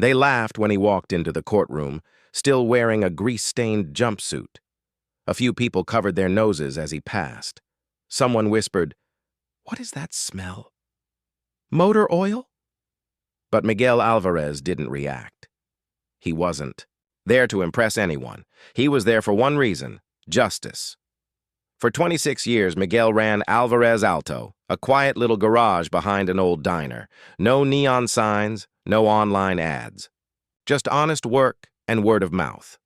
They laughed when he walked into the courtroom, still wearing a grease-stained jumpsuit. A few people covered their noses as he passed. Someone whispered, "What is that smell? Motor oil?" But Miguel Alvarez didn't react. He wasn't there to impress anyone. He was there for one reason: justice. For 26 years, Miguel ran Alvarez Alto, a quiet little garage behind an old diner. No neon signs, no online ads. Just honest work and word of mouth.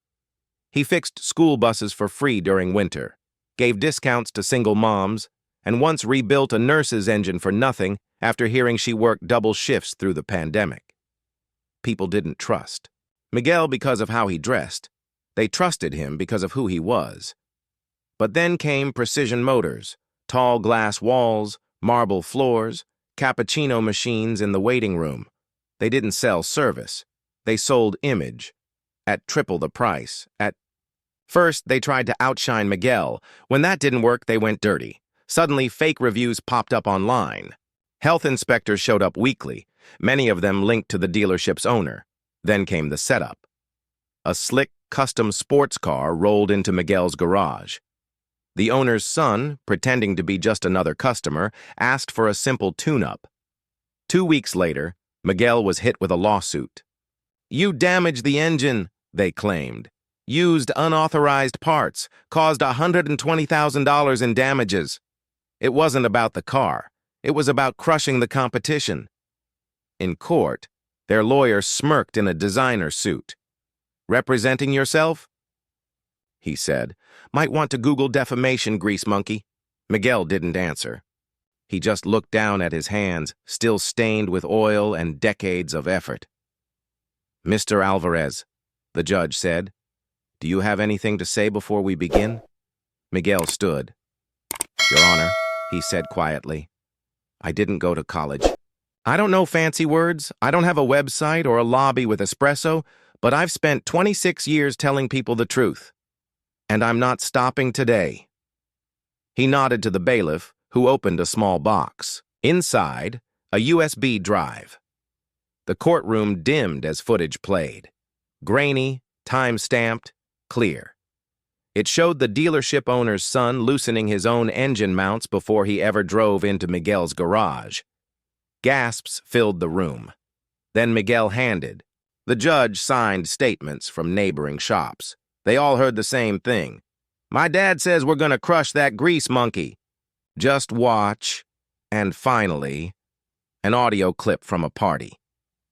He fixed school buses for free during winter, gave discounts to single moms, and once rebuilt a nurse's engine for nothing after hearing she worked double shifts through the pandemic. People didn't trust Miguel because of how he dressed. They trusted him because of who he was. But then came Precision Motors, tall glass walls, marble floors, cappuccino machines in the waiting room. They didn't sell service. They sold image. At triple the price. First, they tried to outshine Miguel. When that didn't work, they went dirty. Suddenly, fake reviews popped up online. Health inspectors showed up weekly, many of them linked to the dealership's owner. Then came the setup. A slick, custom sports car rolled into Miguel's garage. The owner's son, pretending to be just another customer, asked for a simple tune-up. 2 weeks later, Miguel was hit with a lawsuit. "You damaged the engine," they claimed. "Used unauthorized parts, caused $120,000 in damages." It wasn't about the car. It was about crushing the competition. In court, their lawyer smirked in a designer suit. "Representing yourself?" he said. "Might want to Google defamation, grease monkey." Miguel didn't answer. He just looked down at his hands, still stained with oil and decades of effort. "Mr. Alvarez," the judge said, "do you have anything to say before we begin?" Miguel stood. "Your Honor," he said quietly, "I didn't go to college. I don't know fancy words, I don't have a website or a lobby with espresso, but I've spent 26 years telling people the truth. And I'm not stopping today." He nodded to the bailiff, who opened a small box. Inside, a USB drive. The courtroom dimmed as footage played. Grainy, time-stamped, clear. It showed the dealership owner's son loosening his own engine mounts before he ever drove into Miguel's garage. Gasps filled the room. Then Miguel handed. The judge signed statements from neighboring shops. They all heard the same thing. "My dad says we're gonna crush that grease monkey. Just watch." And finally, an audio clip from a party.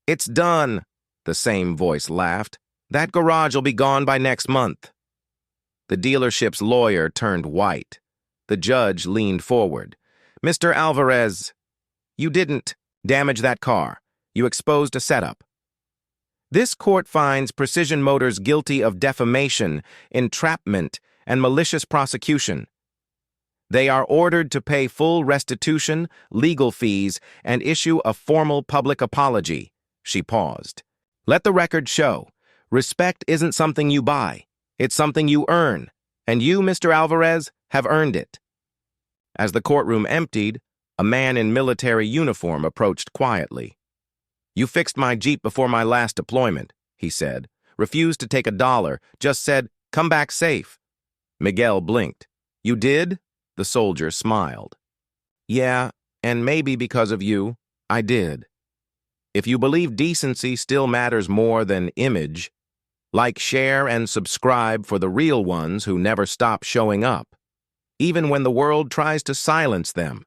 "It's done," the same voice laughed. "That garage will be gone by next month." The dealership's lawyer turned white. The judge leaned forward. "Mr. Alvarez, you didn't damage that car. You exposed a setup. This court finds Precision Motors guilty of defamation, entrapment, and malicious prosecution. They are ordered to pay full restitution, legal fees, and issue a formal public apology." She paused. "Let the record show. Respect isn't something you buy. It's something you earn. And you, Mr. Alvarez, have earned it." As the courtroom emptied, a man in military uniform approached quietly. "You fixed my Jeep before my last deployment," he said. "Refused to take $1, just said, 'Come back safe.'" Miguel blinked. "You did?" The soldier smiled. "Yeah, and maybe because of you, I did. If you believe decency still matters more than image, like, share, and subscribe for the real ones who never stop showing up, even when the world tries to silence them."